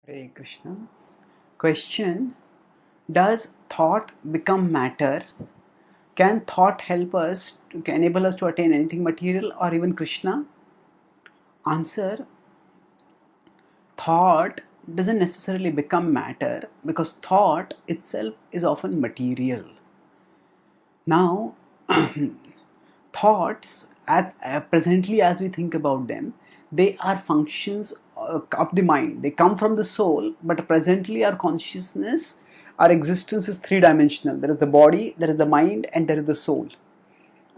Hare Krishna. Question: does thought become matter? Can thought help us, can enable us to attain anything material or even Krishna? Answer: thought doesn't necessarily become matter because thought itself is often material. Now, thoughts, presently as we think about them, they are functions of the mind. They come from the soul, but presently our consciousness, our existence is three-dimensional. There is the body, there is the mind, and there is the soul.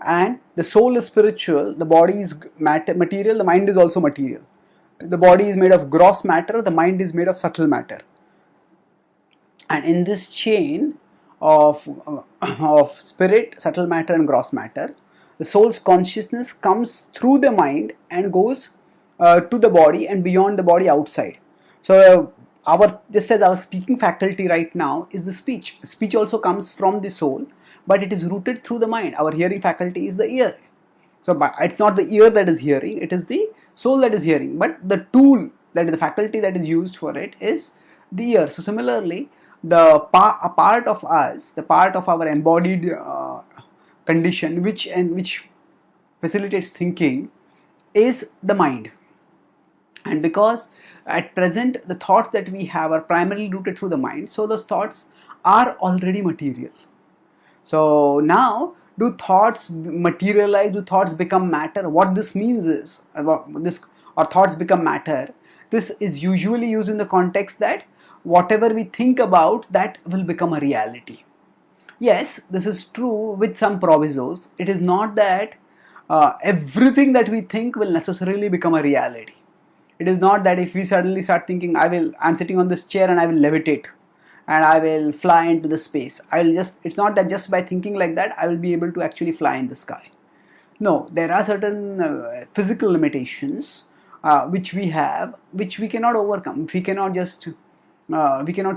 And the soul is spiritual, the body is material, the mind is also material. The body is made of gross matter, the mind is made of subtle matter. And in this chain of spirit, subtle matter and gross matter, the soul's consciousness comes through the mind and goes to the body and beyond the body outside. So our, just as our speaking faculty right now is the speech also comes from the soul, but it is rooted through the mind. Our hearing faculty is the ear. So it's not the ear that is hearing, it is the soul that is hearing, but the tool, that is the faculty that is used for it, is the ear. So similarly, a part of us, the part of our embodied condition which facilitates thinking, is the mind. And because at present the thoughts that we have are primarily rooted through the mind, so those thoughts are already material. So now, do thoughts materialize? Do thoughts become matter? What this means is, or thoughts become matter, this is usually used in the context that whatever we think about, that will become a reality. Yes, this is true with some provisos. It is not that everything that we think will necessarily become a reality. It is not that if we suddenly start thinking, I'm sitting on this chair and I will levitate and I will fly into the space. It's not that just by thinking like that I will be able to actually fly in the sky. No, there are certain physical limitations which we have, which we cannot overcome. We cannot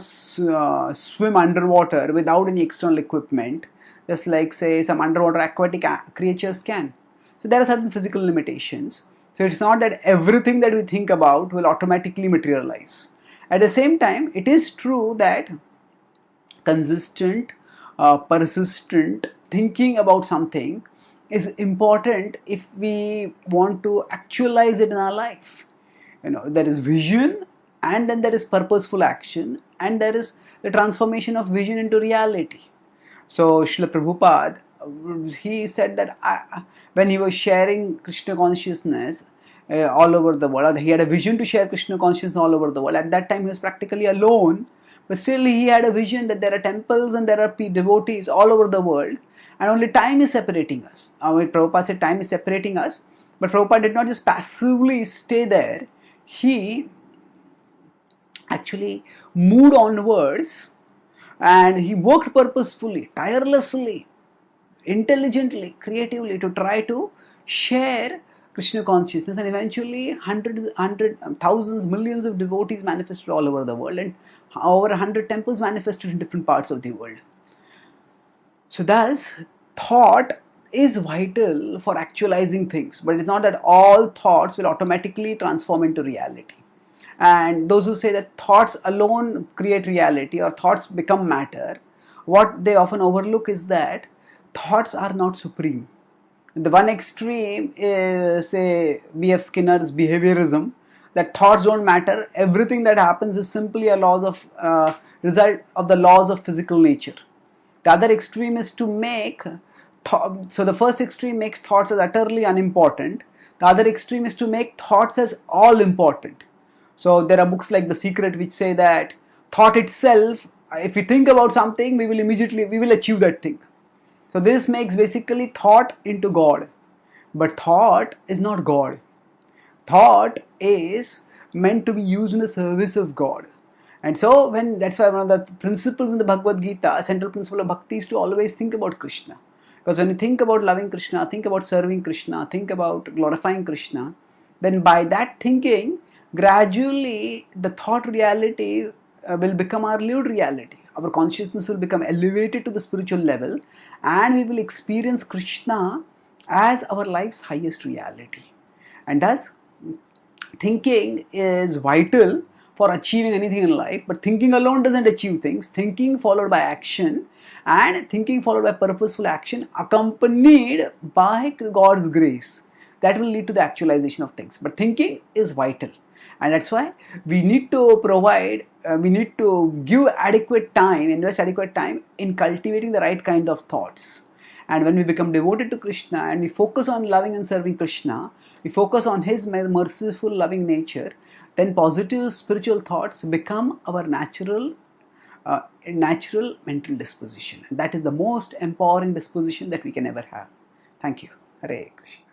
swim underwater without any external equipment, just like say some underwater aquatic creatures can. So there are certain physical limitations. So it's not that everything that we think about will automatically materialize. At the same time, it is true that consistent, persistent thinking about something is important if we want to actualize it in our life. There is vision, and then there is purposeful action, and there is the transformation of vision into reality. So Srila Prabhupada, he said that when he was sharing Krishna consciousness all over the world, he had a vision to share Krishna consciousness all over the world. At that time he was practically alone, but still he had a vision that there are temples and there are devotees all over the world, and only time is separating us. Prabhupada said time is separating us, but Prabhupada did not just passively stay there. He actually moved onwards, and he worked purposefully, tirelessly, intelligently, creatively to try to share Krishna consciousness, and eventually thousands, millions of devotees manifested all over the world, and over 100 temples manifested in different parts of the world. So thus, thought is vital for actualizing things, but it's not that all thoughts will automatically transform into reality. And those who say that thoughts alone create reality or thoughts become matter, what they often overlook is that thoughts are not supreme. The one extreme is, say, B.F. Skinner's behaviorism, that thoughts don't matter, everything that happens is simply a result of the laws of physical nature. The other extreme is to make, so the first extreme makes thoughts as utterly unimportant, the other extreme is to make thoughts as all important. So there are books like The Secret which say that thought itself, if we think about something, we will achieve that thing. So this makes basically thought into God. But thought is not God. Thought is meant to be used in the service of God. And so that's why one of the principles in the Bhagavad Gita, a central principle of bhakti, is to always think about Krishna. Because when you think about loving Krishna, think about serving Krishna, think about glorifying Krishna, then by that thinking, gradually the thought reality will become our lived reality. Our consciousness will become elevated to the spiritual level, and we will experience Krishna as our life's highest reality. And thus, thinking is vital for achieving anything in life, but thinking alone doesn't achieve things. Thinking followed by action, and thinking followed by purposeful action accompanied by God's grace, that will lead to the actualization of things. But thinking is vital, and that's why we need to provide, we need to give adequate time, invest adequate time in cultivating the right kind of thoughts. And when we become devoted to Krishna and we focus on loving and serving Krishna, we focus on his merciful loving nature, then positive spiritual thoughts become our natural mental disposition, and that is the most empowering disposition that we can ever have. Thank you. Hare Krishna.